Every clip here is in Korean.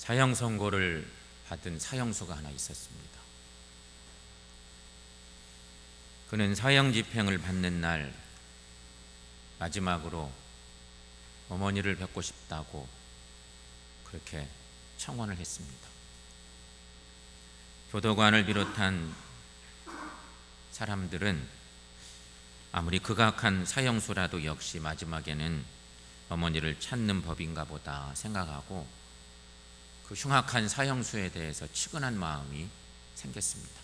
사형 선고를 받은 사형수가 하나 있었습니다. 그는 사형 집행을 받는 날 마지막으로 어머니를 뵙고 싶다고 그렇게 청원을 했습니다. 교도관을 비롯한 사람들은 아무리 극악한 사형수라도 역시 마지막에는 어머니를 찾는 법인가 보다 생각하고 그 흉악한 사형수에 대해서 측은한 마음이 생겼습니다.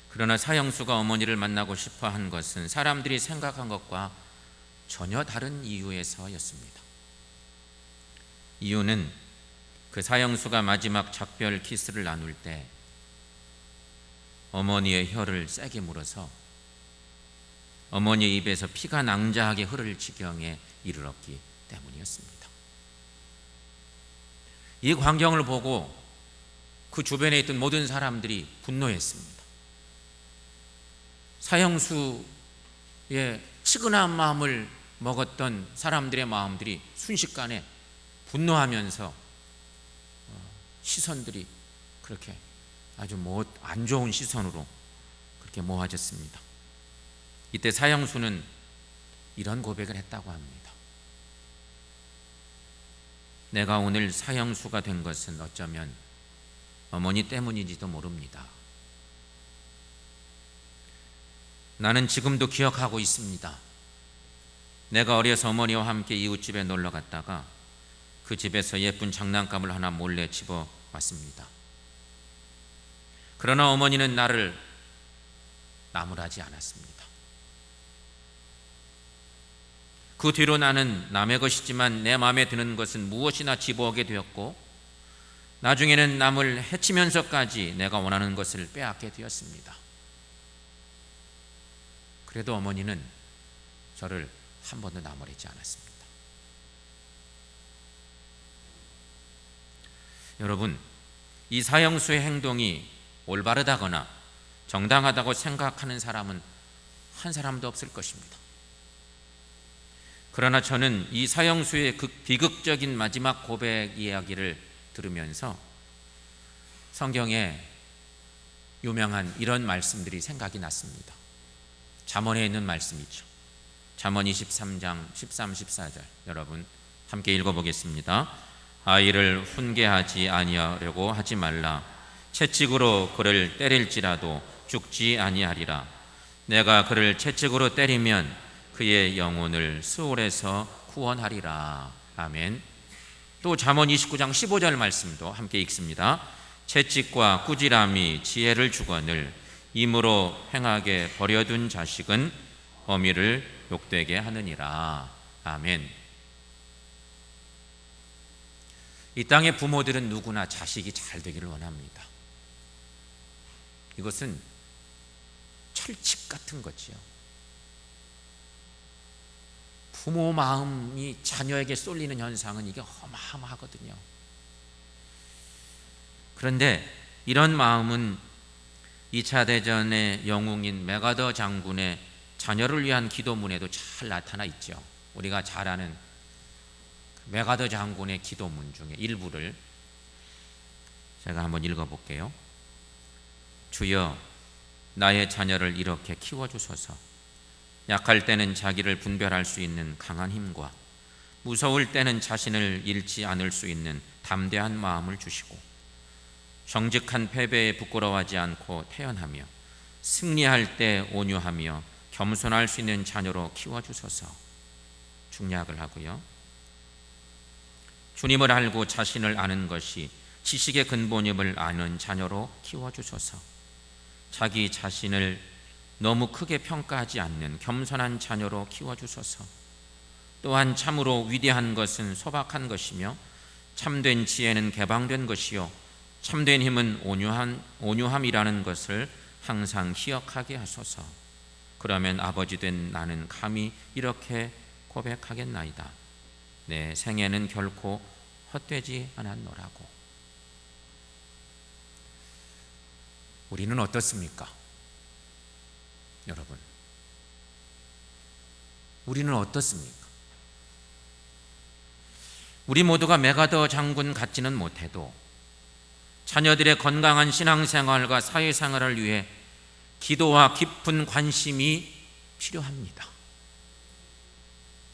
그러나 사형수가 어머니를 만나고 싶어 한 것은 사람들이 생각한 것과 전혀 다른 이유에서였습니다. 이유는 그 사형수가 마지막 작별 키스를 나눌 때 어머니의 혀를 세게 물어서 어머니의 입에서 피가 낭자하게 흐를 지경에 이르렀기 때문이었습니다. 이 광경을 보고 그 주변에 있던 모든 사람들이 분노했습니다. 사형수의 측은한 마음을 먹었던 사람들의 마음들이 순식간에 분노하면서 시선들이 그렇게 아주 안 좋은 시선으로 그렇게 모아졌습니다. 이때 사형수는 이런 고백을 했다고 합니다. 내가 오늘 사형수가 된 것은 어쩌면 어머니 때문인지도 모릅니다. 나는 지금도 기억하고 있습니다. 내가 어려서 어머니와 함께 이웃집에 놀러 갔다가 그 집에서 예쁜 장난감을 하나 몰래 집어 왔습니다. 그러나 어머니는 나를 나무라지 않았습니다. 그 뒤로 나는 남의 것이지만 내 마음에 드는 것은 무엇이나 집어오게 되었고 나중에는 남을 해치면서까지 내가 원하는 것을 빼앗게 되었습니다. 그래도 어머니는 저를 한 번도 나무라지 않았습니다. 여러분, 이 사형수의 행동이 올바르다거나 정당하다고 생각하는 사람은 한 사람도 없을 것입니다. 그러나 저는 이 사형수의 비극적인 마지막 고백 이야기를 들으면서 성경에 유명한 이런 말씀들이 생각이 났습니다. 잠언에 있는 말씀이죠. 잠언 23장 13, 14절 여러분 함께 읽어보겠습니다. 아이를 훈계하지 아니하려고 하지 말라. 채찍으로 그를 때릴지라도 죽지 아니하리라. 내가 그를 채찍으로 때리면 그의 영혼을 수월에서 구원하리라. 아멘. 또 잠언 29장 15절 말씀도 함께 읽습니다. 채찍과 꾸지람이 지혜를 주거늘 임으로 행하게 버려둔 자식은 어미를 욕되게 하느니라. 아멘. 이 땅의 부모들은 누구나 자식이 잘 되기를 원합니다. 이것은 철칙 같은 거지요. 부모 마음이 자녀에게 쏠리는 현상은 이게 어마어마하거든요. 그런데 이런 마음은 2차 대전의 영웅인 메가더 장군의 자녀를 위한 기도문에도 잘 나타나 있죠. 우리가 잘 아는 메가더 장군의 기도문 중에 일부를 제가 한번 읽어볼게요. 주여, 나의 자녀를 이렇게 키워주소서. 약할 때는 자기를 분별할 수 있는 강한 힘과 무서울 때는 자신을 잃지 않을 수 있는 담대한 마음을 주시고 정직한 패배에 부끄러워하지 않고 태연하며 승리할 때 온유하며 겸손할 수 있는 자녀로 키워주소서. 중약을 하고요. 주님을 알고 자신을 아는 것이 지식의 근본임을 아는 자녀로 키워주소서. 자기 자신을 너무 크게 평가하지 않는 겸손한 자녀로 키워주소서. 또한 참으로 위대한 것은 소박한 것이며 참된 지혜는 개방된 것이요 참된 힘은 온유함이라는 것을 항상 기억하게 하소서. 그러면 아버지 된 나는 감히 이렇게 고백하겠나이다. 내 생애는 결코 헛되지 않았노라고. 우리는 어떻습니까? 여러분, 우리는 어떻습니까? 우리 모두가 메가더 장군 같지는 못해도 자녀들의 건강한 신앙생활과 사회생활을 위해 기도와 깊은 관심이 필요합니다.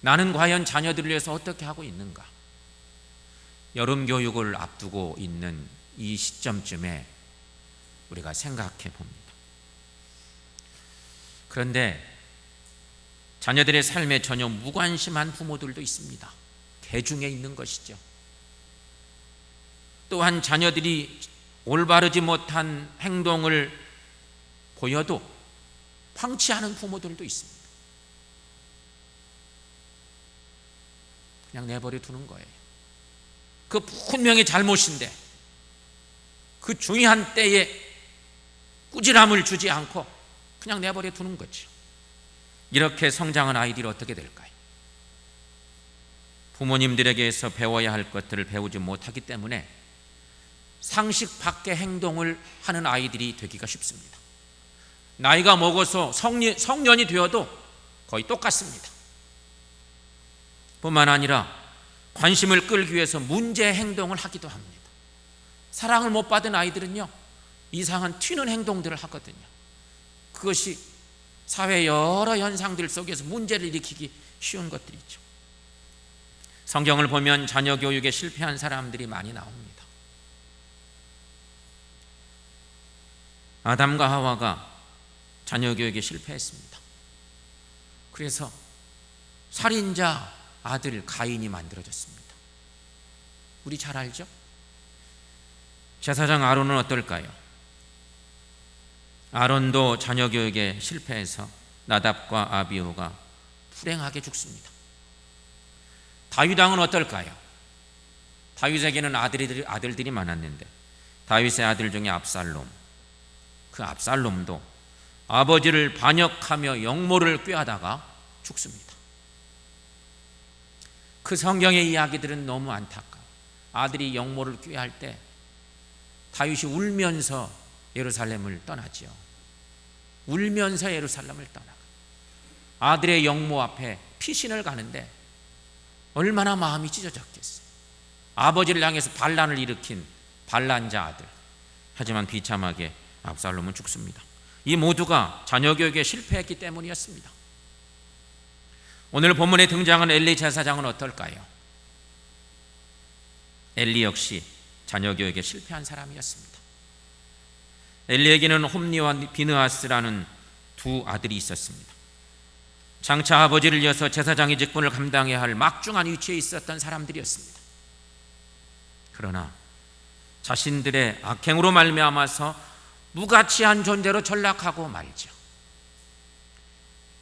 나는 과연 자녀들을 위해서 어떻게 하고 있는가? 여름 교육을 앞두고 있는 이 시점쯤에 우리가 생각해 봅니다. 그런데 자녀들의 삶에 전혀 무관심한 부모들도 있습니다. 대중에 있는 것이죠. 또한 자녀들이 올바르지 못한 행동을 보여도 방치하는 부모들도 있습니다. 그냥 내버려 두는 거예요. 그 분명히 잘못인데 그 중요한 때에 꾸지람을 주지 않고 그냥 내버려 두는 거죠. 이렇게 성장한 아이들이 어떻게 될까요? 부모님들에게서 배워야 할 것들을 배우지 못하기 때문에 상식 밖의 행동을 하는 아이들이 되기가 쉽습니다. 나이가 먹어서 성년이 되어도 거의 똑같습니다. 뿐만 아니라 관심을 끌기 위해서 문제 행동을 하기도 합니다. 사랑을 못 받은 아이들은요, 이상한 튀는 행동들을 하거든요. 그것이 사회 여러 현상들 속에서 문제를 일으키기 쉬운 것들이죠. 성경을 보면 자녀 교육에 실패한 사람들이 많이 나옵니다. 아담과 하와가 자녀 교육에 실패했습니다. 그래서 살인자 아들 가인이 만들어졌습니다. 우리 잘 알죠? 제사장 아론은 어떨까요? 아론도 자녀 교육에 실패해서 나답과 아비후가 불행하게 죽습니다. 다윗 왕은 어떨까요? 다윗에게는 아들들이 많았는데 다윗의 아들 중에 압살롬, 그 압살롬도 아버지를 반역하며 영모를 꾀하다가 죽습니다. 그 성경의 이야기들은 너무 안타까워. 아들이 영모를 꾀할 때 다윗이 울면서 예루살렘을 떠나지요. 울면서 예루살렘을 떠나가 아들의 영모 앞에 피신을 가는데 얼마나 마음이 찢어졌겠어요. 아버지를 향해서 반란을 일으킨 반란자 아들. 하지만 비참하게 압살롬은 죽습니다. 이 모두가 자녀 교육에 실패했기 때문이었습니다. 오늘 본문에 등장한 엘리 제사장은 어떨까요? 엘리 역시 자녀 교육에 실패한 사람이었습니다. 엘리에게는 홈리와 비느하스라는 두 아들이 있었습니다. 장차 아버지를 이어서 제사장의 직분을 감당해야 할 막중한 위치에 있었던 사람들이었습니다. 그러나 자신들의 악행으로 말미암아서 무가치한 존재로 전락하고 말죠.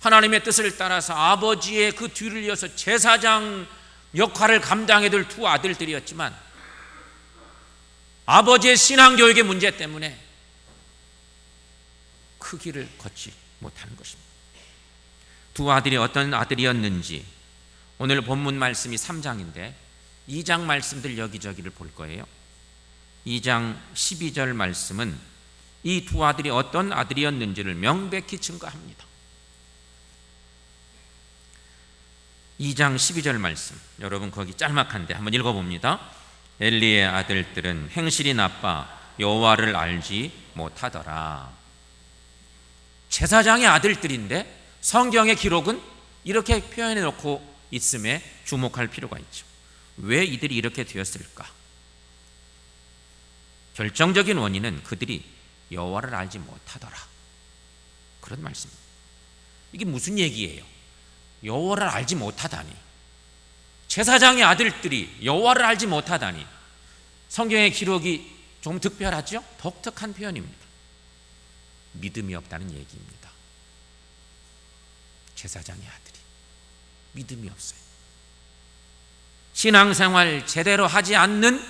하나님의 뜻을 따라서 아버지의 그 뒤를 이어서 제사장 역할을 감당해야 될 두 아들들이었지만 아버지의 신앙교육의 문제 때문에 그 길을 걷지 못하는 것입니다. 두 아들이 어떤 아들이었는지 오늘 본문 말씀이 3장인데 2장 말씀들 여기저기를 볼 거예요. 2장 12절 말씀은 이 두 아들이 어떤 아들이었는지를 명백히 증거합니다. 2장 12절 말씀, 여러분 거기 짤막한데 한번 읽어봅니다. 엘리의 아들들은 행실이 나빠 여호와를 알지 못하더라. 제사장의 아들들인데 성경의 기록은 이렇게 표현해 놓고 있음에 주목할 필요가 있죠. 왜 이들이 이렇게 되었을까? 결정적인 원인은 그들이 여호와를 알지 못하더라, 그런 말씀입니다. 이게 무슨 얘기예요? 여호와를 알지 못하다니, 제사장의 아들들이 여호와를 알지 못하다니. 성경의 기록이 좀 특별하죠? 독특한 표현입니다. 믿음이 없다는 얘기입니다. 제사장의 아들이 믿음이 없어요. 신앙생활 제대로 하지 않는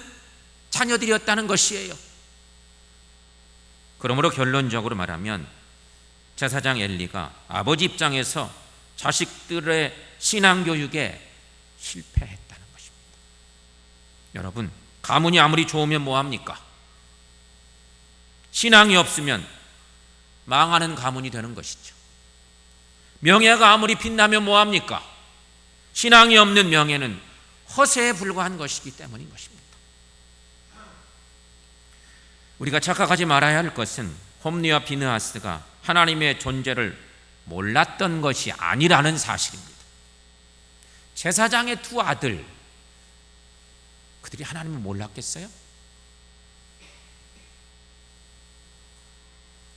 자녀들이었다는 것이에요. 그러므로 결론적으로 말하면 제사장 엘리가 아버지 입장에서 자식들의 신앙교육에 실패했다는 것입니다. 여러분, 가문이 아무리 좋으면 뭐합니까? 신앙이 없으면 망하는 가문이 되는 것이죠. 명예가 아무리 빛나면 뭐합니까? 신앙이 없는 명예는 허세에 불과한 것이기 때문인 것입니다. 우리가 착각하지 말아야 할 것은 홈리와 비느하스가 하나님의 존재를 몰랐던 것이 아니라는 사실입니다. 제사장의 두 아들, 그들이 하나님을 몰랐겠어요?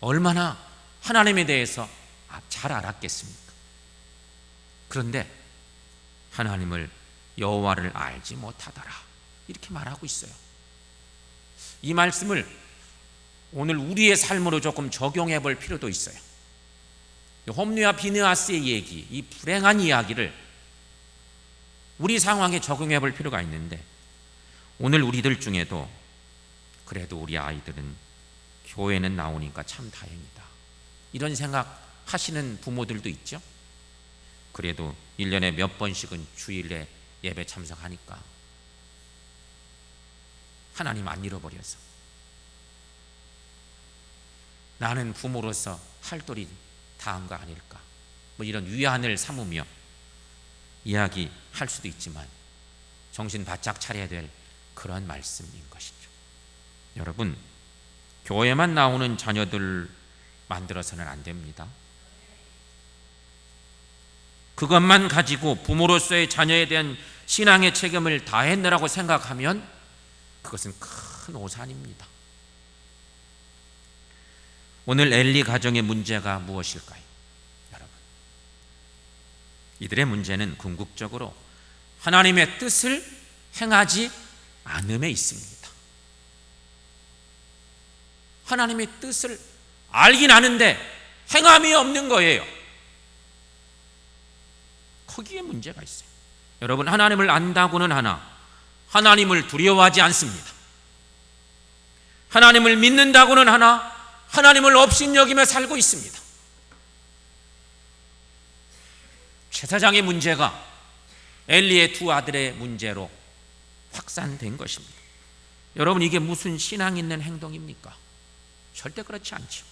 얼마나 하나님에 대해서 잘 알았겠습니까? 그런데 하나님을, 여호와를 알지 못하더라, 이렇게 말하고 있어요. 이 말씀을 오늘 우리의 삶으로 조금 적용해 볼 필요도 있어요. 홈리와 비느하스의 얘기, 이 불행한 이야기를 우리 상황에 적용해 볼 필요가 있는데, 오늘 우리들 중에도 그래도 우리 아이들은 교회는 나오니까 참 다행이다, 이런 생각 하시는 부모들도 있죠. 그래도 1년에 몇 번씩은 주일에 예배 참석하니까 하나님 안 잃어버려서 나는 부모로서 할 도리 다 한 거 아닐까, 뭐 이런 위안을 삼으며 이야기할 수도 있지만 정신 바짝 차려야 될 그런 말씀인 것이죠. 여러분, 교회만 나오는 자녀들 만들어서는 안 됩니다. 그것만 가지고 부모로서의 자녀에 대한 신앙의 책임을 다했느라고 생각하면 그것은 큰 오산입니다. 오늘 엘리 가정의 문제가 무엇일까요? 여러분, 이들의 문제는 궁극적으로 하나님의 뜻을 행하지 않음에 있습니다. 하나님의 뜻을 알긴 아는데 행함이 없는 거예요. 거기에 문제가 있어요. 여러분, 하나님을 안다고는 하나 하나님을 두려워하지 않습니다. 하나님을 믿는다고는 하나 하나님을 업신여기며 살고 있습니다. 제사장의 문제가 엘리의 두 아들의 문제로 확산된 것입니다. 여러분, 이게 무슨 신앙 있는 행동입니까? 절대 그렇지 않죠.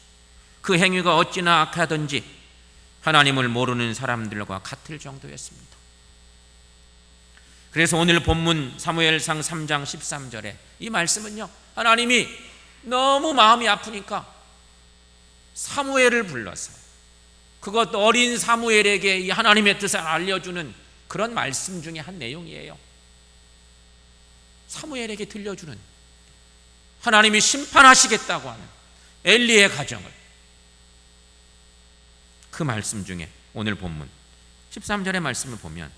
그 행위가 어찌나 악하든지 하나님을 모르는 사람들과 같을 정도였습니다. 그래서 오늘 본문 사무엘상 3장 13절에 이 말씀은요, 하나님이 너무 마음이 아프니까 사무엘을 불러서, 그것도 어린 사무엘에게 이 하나님의 뜻을 알려주는 그런 말씀 중에 한 내용이에요. 사무엘에게 들려주는, 하나님이 심판하시겠다고 하는 엘리의 가정을, 그 말씀 중에 오늘 본문 13절의 말씀을 보면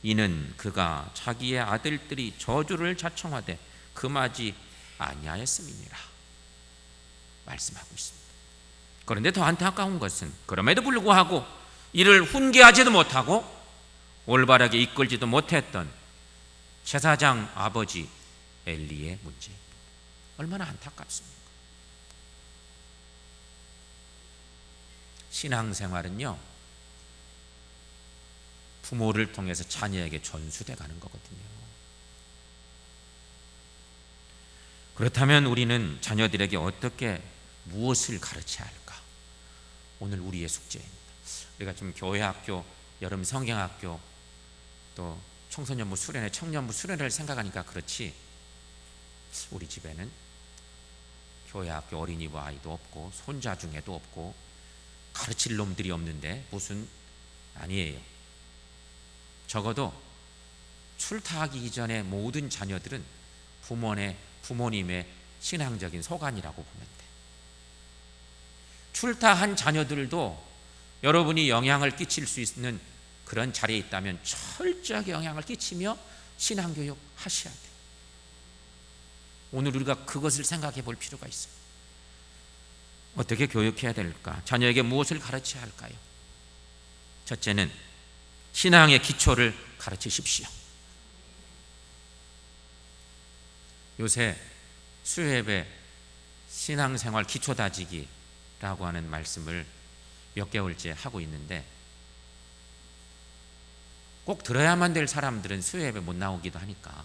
이는 그가 자기의 아들들이 저주를 자청하되 금하지 아니하였음이니라 말씀하고 있습니다. 그런데 더 안타까운 것은 그럼에도 불구하고 이를 훈계하지도 못하고 올바르게 이끌지도 못했던 제사장 아버지 엘리의 문제입니다. 얼마나 안타깝습니까? 신앙생활은요, 부모를 통해서 자녀에게 전수돼 가는 거거든요. 그렇다면 우리는 자녀들에게 어떻게 무엇을 가르쳐야 할까? 오늘 우리의 숙제입니다. 우리가 좀 교회학교, 여름 성경학교, 또 청소년부 수련회, 청년부 수련회를 생각하니까 그렇지, 우리 집에는 교회학교 어린이부 아이도 없고 손자 중에도 없고 가르칠 놈들이 없는데 무슨, 아니에요. 적어도 출타하기 이전에 모든 자녀들은 부모님의 신앙적인 소관이라고 보면 돼. 출타한 자녀들도 여러분이 영향을 끼칠 수 있는 그런 자리에 있다면 철저하게 영향을 끼치며 신앙교육 하셔야 돼요. 오늘 우리가 그것을 생각해 볼 필요가 있어요. 어떻게 교육해야 될까? 자녀에게 무엇을 가르쳐야 할까요? 첫째는 신앙의 기초를 가르치십시오. 요새 수요예배 신앙생활 기초 다지기라고 하는 말씀을 몇 개월째 하고 있는데, 꼭 들어야만 될 사람들은 수요예배 못 나오기도 하니까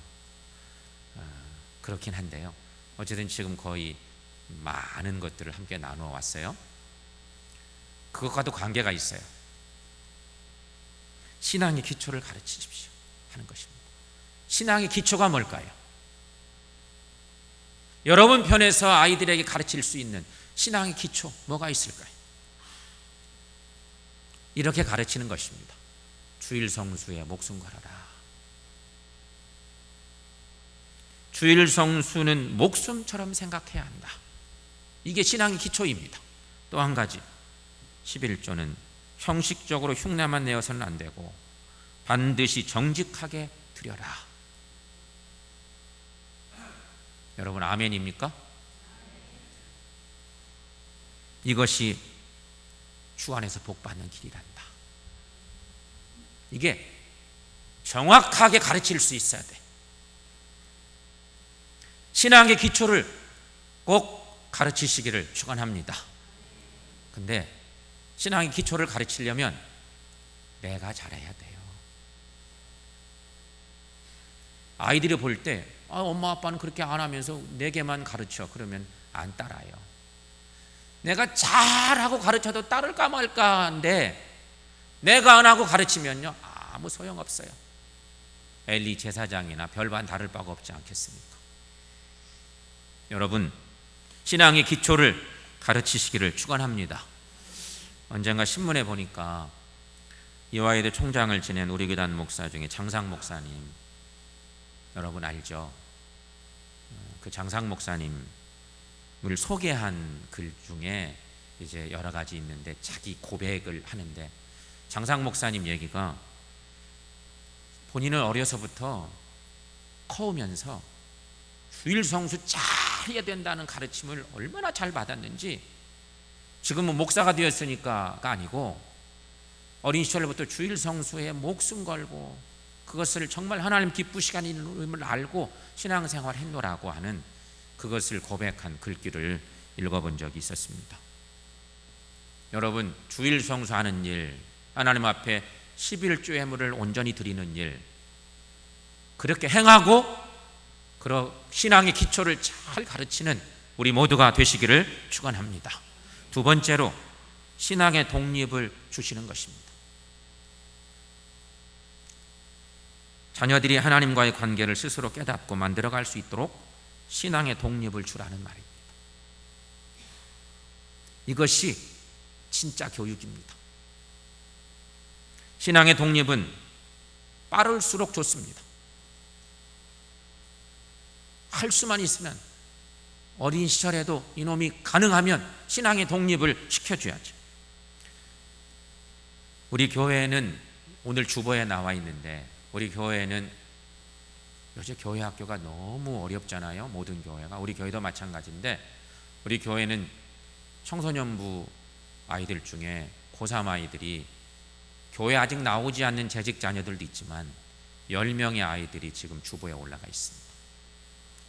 그렇긴 한데요. 어쨌든 지금 거의 많은 것들을 함께 나누어 왔어요. 그것과도 관계가 있어요. 신앙의 기초를 가르치십시오 하는 것입니다. 신앙의 기초가 뭘까요? 여러분 편에서 아이들에게 가르칠 수 있는 신앙의 기초 뭐가 있을까요? 이렇게 가르치는 것입니다. 주일 성수에 목숨 걸어라. 주일 성수는 목숨처럼 생각해야 한다. 이게 신앙의 기초입니다. 또 한 가지, 11조는 형식적으로 흉내만 내어서는 안 되고 반드시 정직하게 드려라. 여러분 아멘입니까? 이것이 주 안에서 복받는 길이란다. 이게 정확하게 가르칠 수 있어야 돼. 신앙의 기초를 꼭 가르치시기를 축원합니다. 근데 신앙의 기초를 가르치려면 내가 잘해야 돼요. 아이들이 볼 때 엄마 아빠는 그렇게 안 하면서 내게만 가르쳐 그러면 안 따라요. 내가 잘하고 가르쳐도 따를까 말까 한데 내가 안 하고 가르치면요 아무 소용없어요. 엘리 제사장이나 별반 다를 바가 없지 않겠습니까? 여러분 신앙의 기초를 가르치시기를 축원합니다. 언젠가 신문에 보니까 이화여대 총장을 지낸 우리 교단 목사 중에 장상 목사님, 여러분 알죠? 그 장상 목사님을 소개한 글 중에 이제 여러 가지 있는데 자기 고백을 하는데 장상 목사님 얘기가 본인은 어려서부터 커오면서 주일 성수 잘 해야 된다는 가르침을 얼마나 잘 받았는지 지금은 목사가 되었으니까가 아니고 어린 시절부터 주일 성수에 목숨 걸고 그것을 정말 하나님 기쁘시게 하는 알고 신앙생활 했노라고 하는 그것을 고백한 글귀를 읽어본 적이 있었습니다. 여러분 주일 성수하는 일, 하나님 앞에 11조 예물을 온전히 드리는 일, 그렇게 행하고 그런 신앙의 기초를 잘 가르치는 우리 모두가 되시기를 축원합니다. 두 번째로 신앙의 독립을 주시는 것입니다. 자녀들이 하나님과의 관계를 스스로 깨닫고 만들어갈 수 있도록 신앙의 독립을 주라는 말입니다. 이것이 진짜 교육입니다. 신앙의 독립은 빠를수록 좋습니다. 할 수만 있으면 어린 시절에도 이놈이 가능하면 신앙의 독립을 시켜줘야죠. 우리 교회는 오늘 주보에 나와 있는데 우리 교회는 요새 교회 학교가 너무 어렵잖아요. 모든 교회가. 우리 교회도 마찬가지인데 우리 교회는 청소년부 아이들 중에 고3 아이들이 교회 아직 나오지 않는 재직 자녀들도 있지만 10명의 아이들이 지금 주보에 올라가 있습니다.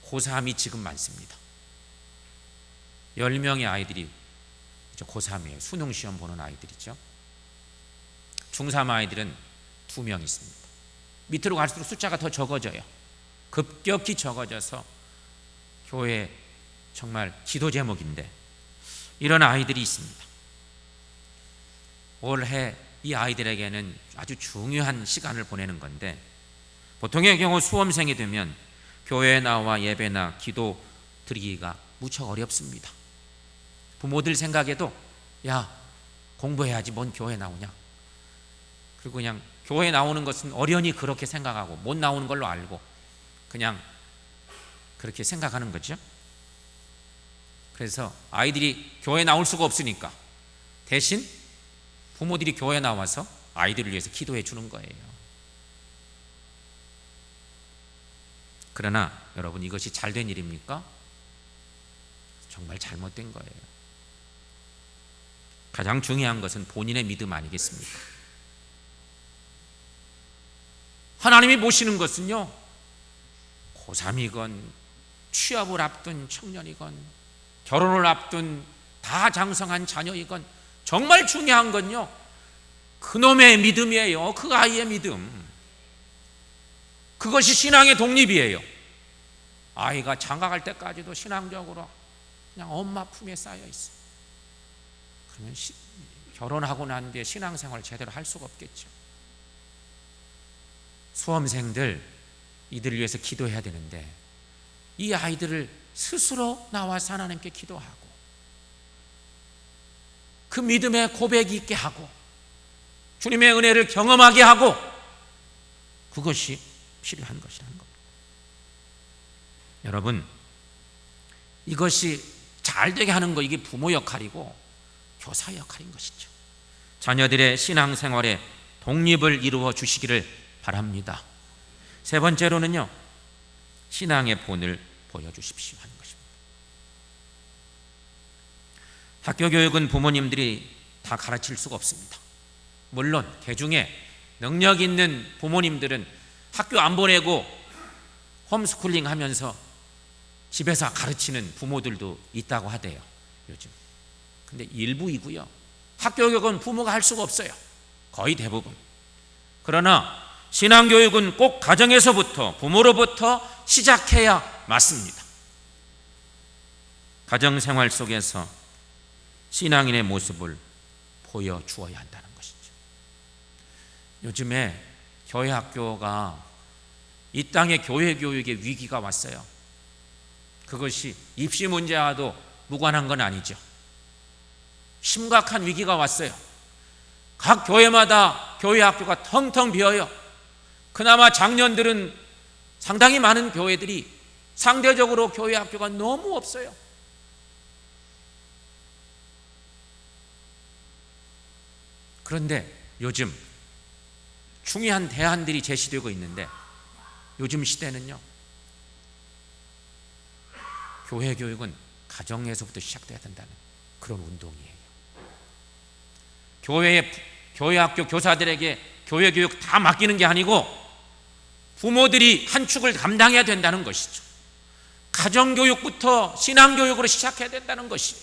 고3이 지금 많습니다. 10명의 아이들이 고3이에요. 수능시험 보는 아이들이죠. 중3 아이들은 2명 있습니다. 밑으로 갈수록 숫자가 더 적어져요. 급격히 적어져서 교회 정말 기도 제목인데 이런 아이들이 있습니다. 올해 이 아이들에게는 아주 중요한 시간을 보내는 건데 보통의 경우 수험생이 되면 교회에 나와 예배나 기도 드리기가 무척 어렵습니다. 부모들 생각에도 야 공부해야지 뭔 교회 나오냐, 그리고 그냥 교회 나오는 것은 어련히 그렇게 생각하고 못 나오는 걸로 알고 그냥 그렇게 생각하는 거죠. 그래서 아이들이 교회 나올 수가 없으니까 대신 부모들이 교회 나와서 아이들을 위해서 기도해 주는 거예요. 그러나 여러분 이것이 잘된 일입니까? 정말 잘못된 거예요. 가장 중요한 것은 본인의 믿음 아니겠습니까? 하나님이 보시는 것은요, 고3이건 취업을 앞둔 청년이건 결혼을 앞둔 다 장성한 자녀이건 정말 중요한 건요 그놈의 믿음이에요. 그 아이의 믿음. 그것이 신앙의 독립이에요. 아이가 장가갈 때까지도 신앙적으로 그냥 엄마 품에 쌓여 있어. 그러면 결혼하고 난 뒤에 신앙생활을 제대로 할 수가 없겠죠. 수험생들 이들을 위해서 기도해야 되는데 이 아이들을 스스로 나와서 하나님께 기도하고 그 믿음의 고백이 있게 하고 주님의 은혜를 경험하게 하고 그것이 필요한 것이라는 겁니다. 여러분, 이것이 잘 되게 하는 거, 이게 부모 역할이고 교사 역할인 것이죠. 자녀들의 신앙생활에 독립을 이루어 주시기를 바랍니다. 세 번째로는요, 신앙의 본을 보여주십시오 하는 것입니다. 학교 교육은 부모님들이 다 가르칠 수가 없습니다. 물론 개중에 능력 있는 부모님들은 학교 안 보내고 홈스쿨링 하면서 집에서 가르치는 부모들도 있다고 하대요, 요즘. 근데 일부이고요. 학교 교육은 부모가 할 수가 없어요, 거의 대부분. 그러나 신앙교육은 꼭 가정에서부터, 부모로부터 시작해야 맞습니다. 가정생활 속에서 신앙인의 모습을 보여주어야 한다는 것이죠. 요즘에 교회 학교가 이 땅의 교회 교육의 위기가 왔어요. 그것이 입시 문제와도 무관한 건 아니죠. 심각한 위기가 왔어요. 각 교회마다 교회 학교가 텅텅 비어요. 그나마 작년들은 상당히 많은 교회들이 상대적으로 교회 학교가 너무 없어요. 그런데 요즘 중요한 대안들이 제시되고 있는데 요즘 시대는요, 교회 교육은 가정에서부터 시작돼야 된다는 그런 운동이에요. 교회 학교 교사들에게 교회 교육 다 맡기는 게 아니고 부모들이 한 축을 감당해야 된다는 것이죠. 가정교육부터 신앙교육으로 시작해야 된다는 것이에요.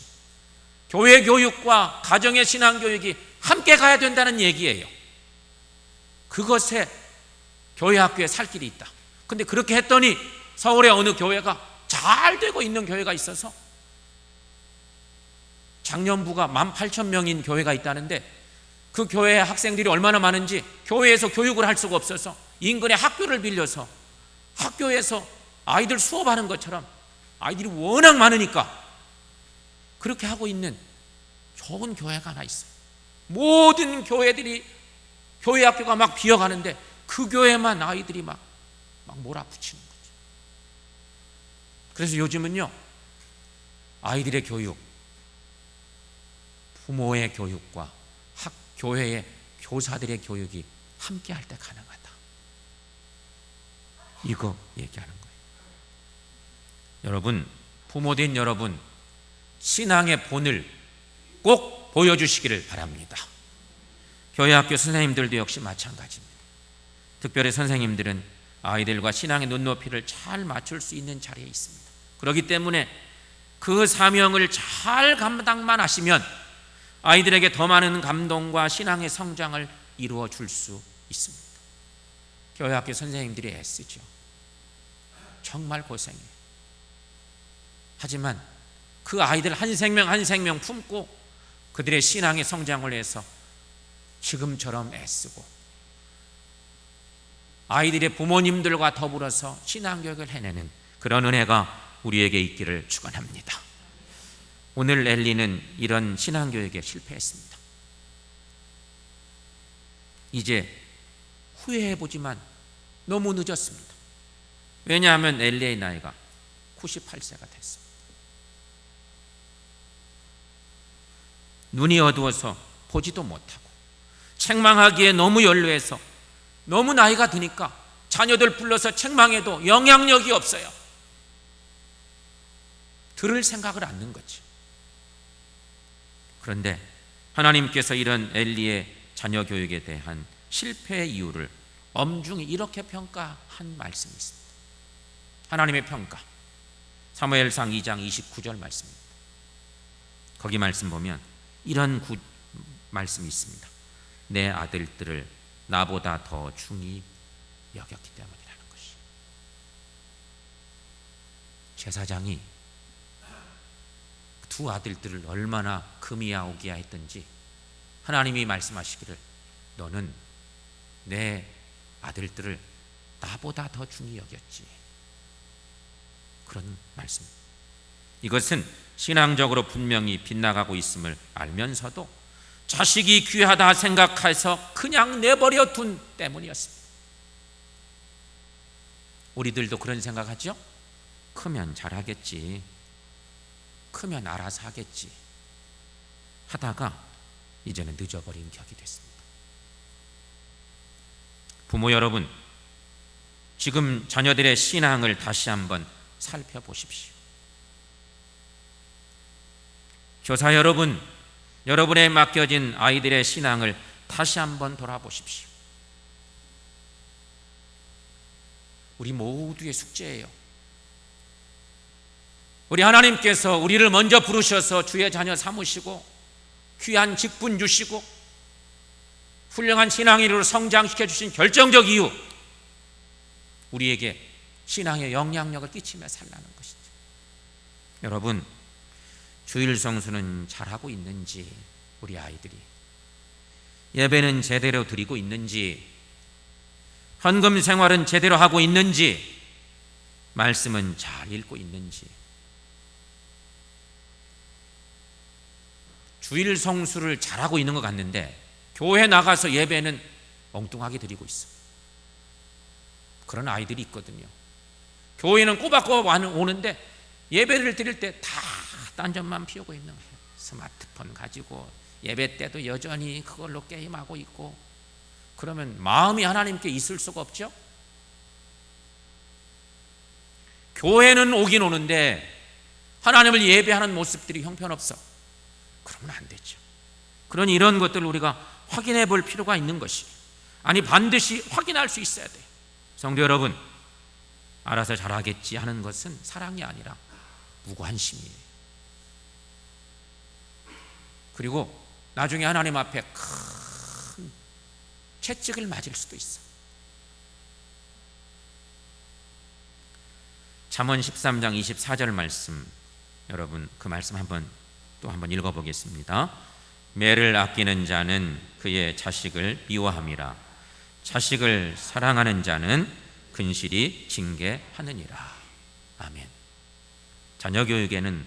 교회 교육과 가정의 신앙교육이 함께 가야 된다는 얘기예요. 그것에 교회 학교에 살 길이 있다. 근데 그렇게 했더니 서울의 어느 교회가 잘 되고 있는 교회가 있어서 장년부가 18,000명인 교회가 있다는데 그 교회의 학생들이 얼마나 많은지 교회에서 교육을 할 수가 없어서 인근에 학교를 빌려서 학교에서 아이들 수업하는 것처럼 아이들이 워낙 많으니까 그렇게 하고 있는 좋은 교회가 하나 있어요. 모든 교회들이 교회 학교가 막 비어가는데 그 교회만 아이들이 막 몰아붙이는 거죠. 그래서 요즘은요, 아이들의 교육, 부모의 교육과 교회의 교사들의 교육이 함께 할 때 가능하다. 이거 얘기하는 거예요. 여러분, 부모된 여러분, 신앙의 본을 꼭 보여주시기를 바랍니다. 교회 학교 선생님들도 역시 마찬가지입니다. 특별히 선생님들은 아이들과 신앙의 눈높이를 잘 맞출 수 있는 자리에 있습니다. 그렇기 때문에 그 사명을 잘 감당만 하시면 아이들에게 더 많은 감동과 신앙의 성장을 이루어 줄 수 있습니다. 교회 학교 선생님들이 애쓰죠. 정말 고생해요. 하지만 그 아이들 한 생명 한 생명 품고 그들의 신앙의 성장을 해서 지금처럼 애쓰고 아이들의 부모님들과 더불어서 신앙교육을 해내는 그런 은혜가 우리에게 있기를 축원합니다. 오늘 엘리는 이런 신앙교육에 실패했습니다. 이제 후회해보지만 너무 늦었습니다. 왜냐하면 엘리의 나이가 98세가 됐습니다. 눈이 어두워서 보지도 못하고 책망하기에 너무 연로해서 너무 나이가 드니까 자녀들 불러서 책망해도 영향력이 없어요. 들을 생각을 않는 거죠. 그런데 하나님께서 이런 엘리의 자녀 교육에 대한 실패의 이유를 엄중히 이렇게 평가한 말씀이 있습니다. 하나님의 평가, 사무엘상 2장 29절 말씀입니다. 거기 말씀 보면 이런 말씀이 있습니다. 내 아들들을 나보다 더 중히 여겼기 때문이라는 것이. 제사장이 두 아들들을 얼마나 금이야 오기야 했던지 하나님이 말씀하시기를 너는 내 아들들을 나보다 더 중히 여겼지. 그런 말씀. 이것은 신앙적으로 분명히 빗나가고 있음을 알면서도 자식이 귀하다 생각해서 그냥 내버려 둔 때문이었습니다. 우리들도 그런 생각하죠? 크면 잘하겠지, 크면 알아서 하겠지 하다가 이제는 늦어버린 격이 됐습니다. 부모 여러분, 지금 자녀들의 신앙을 다시 한번 살펴보십시오. 교사 여러분, 여러분에 맡겨진 아이들의 신앙을 다시 한번 돌아보십시오. 우리 모두의 숙제예요. 우리 하나님께서 우리를 먼저 부르셔서 주의 자녀 삼으시고 귀한 직분 주시고 훌륭한 신앙인으로 성장시켜 주신 결정적 이유, 우리에게 신앙의 영향력을 끼치며 살라는 것이죠. 여러분, 주일 성수는 잘하고 있는지, 우리 아이들이 예배는 제대로 드리고 있는지, 헌금 생활은 제대로 하고 있는지, 말씀은 잘 읽고 있는지. 주일 성수를 잘하고 있는 것 같는데 교회 나가서 예배는 엉뚱하게 드리고 있어. 그런 아이들이 있거든요. 교회는 꼬박꼬박 오는데 예배를 드릴 때 다 딴점만 피우고 있는 거예요. 스마트폰 가지고 예배 때도 여전히 그걸로 게임하고 있고. 그러면 마음이 하나님께 있을 수가 없죠. 교회는 오긴 오는데 하나님을 예배하는 모습들이 형편없어. 그러면 안 되죠. 그러니 이런 것들을 우리가 확인해 볼 필요가 있는 것이, 아니 반드시 확인할 수 있어야 돼요. 성도 여러분, 알아서 잘하겠지 하는 것은 사랑이 아니라 무관심이에요. 그리고 나중에 하나님 앞에 큰 채찍을 맞을 수도 있어. 잠언 13장 24절 말씀, 여러분 그 말씀 또 한번 읽어보겠습니다. 매를 아끼는 자는 그의 자식을 미워함이라. 자식을 사랑하는 자는 근실이 징계하느니라. 아멘. 자녀 교육에는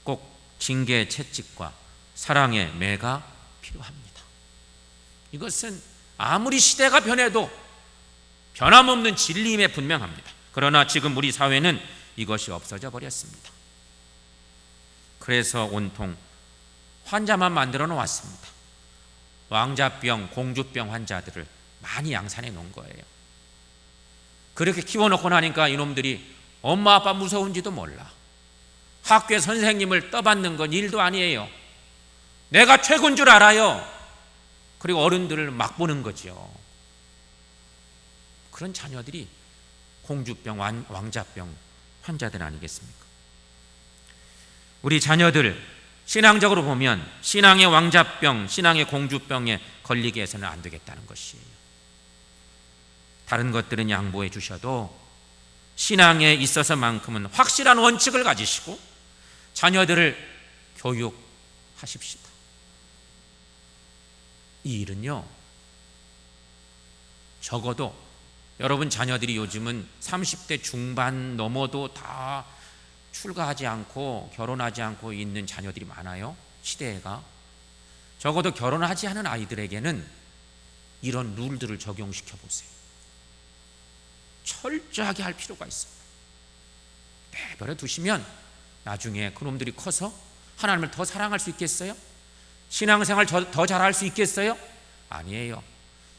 꼭 징계 채찍과 사랑의 매가 필요합니다. 이것은 아무리 시대가 변해도 변함없는 진리임에 분명합니다. 그러나 지금 우리 사회는 이것이 없어져 버렸습니다. 그래서 온통 환자만 만들어 놓았습니다. 왕자병, 공주병 환자들을 많이 양산해 놓은 거예요. 그렇게 키워놓고 나니까 이놈들이 엄마 아빠 무서운지도 몰라. 학교에 선생님을 떠받는 건 일도 아니에요. 내가 최고인 줄 알아요. 그리고 어른들을 막 보는 거죠. 그런 자녀들이 공주병, 왕자병 환자들 아니겠습니까? 우리 자녀들 신앙적으로 보면 신앙의 왕자병, 신앙의 공주병에 걸리게 해서는 안 되겠다는 것이에요. 다른 것들은 양보해 주셔도 신앙에 있어서만큼은 확실한 원칙을 가지시고 자녀들을 교육하십시다. 이 일은요, 적어도 여러분 자녀들이 요즘은 30대 중반 넘어도 다 출가하지 않고 결혼하지 않고 있는 자녀들이 많아요. 시대가. 적어도 결혼하지 않은 아이들에게는 이런 룰들을 적용시켜 보세요. 철저하게 할 필요가 있어요. 내버려 두시면 나중에 그놈들이 커서 하나님을 더 사랑할 수 있겠어요? 신앙생활 더 잘할 수 있겠어요? 아니에요.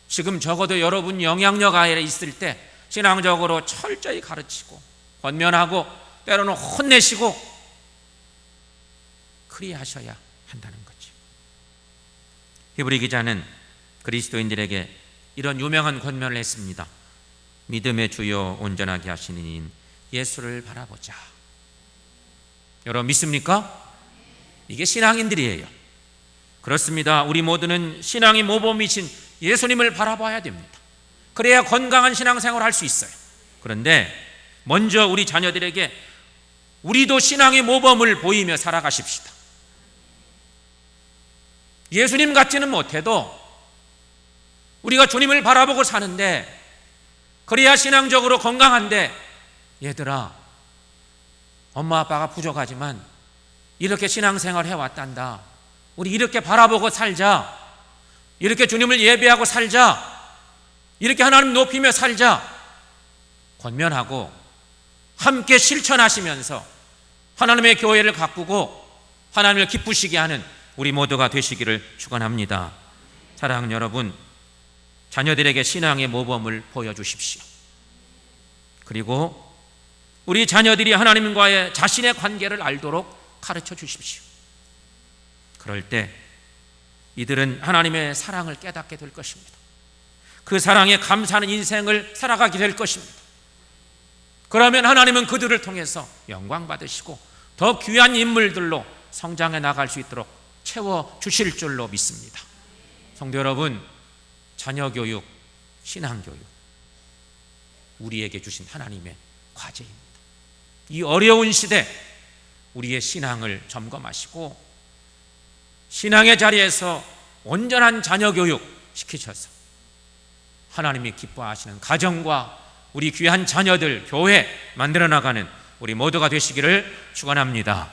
지금 적어도 여러분 영향력 아래에 있을 때 신앙적으로 철저히 가르치고 권면하고 때로는 혼내시고 그리하셔야 한다는 거죠. 히브리 기자는 그리스도인들에게 이런 유명한 권면을 했습니다. 믿음의 주요 온전하게 하시는 이인 예수를 바라보자. 여러분 믿습니까? 이게 신앙인들이에요. 그렇습니다. 우리 모두는 신앙의 모범이신 예수님을 바라봐야 됩니다. 그래야 건강한 신앙생활을 할 수 있어요. 그런데 먼저 우리 자녀들에게 우리도 신앙의 모범을 보이며 살아가십시다. 예수님 같지는 못해도 우리가 주님을 바라보고 사는데 그래야 신앙적으로 건강한데, 얘들아, 엄마 아빠가 부족하지만 이렇게 신앙생활 해왔단다. 우리 이렇게 바라보고 살자. 이렇게 주님을 예배하고 살자. 이렇게 하나님 높이며 살자. 권면하고 함께 실천하시면서 하나님의 교회를 가꾸고 하나님을 기쁘시게 하는 우리 모두가 되시기를 축원합니다. 사랑하는 여러분, 자녀들에게 신앙의 모범을 보여주십시오. 그리고 우리 자녀들이 하나님과의 자신의 관계를 알도록 가르쳐 주십시오. 그럴 때 이들은 하나님의 사랑을 깨닫게 될 것입니다. 그 사랑에 감사하는 인생을 살아가게 될 것입니다. 그러면 하나님은 그들을 통해서 영광 받으시고 더 귀한 인물들로 성장해 나갈 수 있도록 채워주실 줄로 믿습니다. 성도 여러분, 자녀교육, 신앙교육, 우리에게 주신 하나님의 과제입니다. 이 어려운 시대 우리의 신앙을 점검하시고 신앙의 자리에서 온전한 자녀교육 시키셔서 하나님이 기뻐하시는 가정과 우리 귀한 자녀들, 교회 만들어 나가는 우리 모두가 되시기를 축원합니다.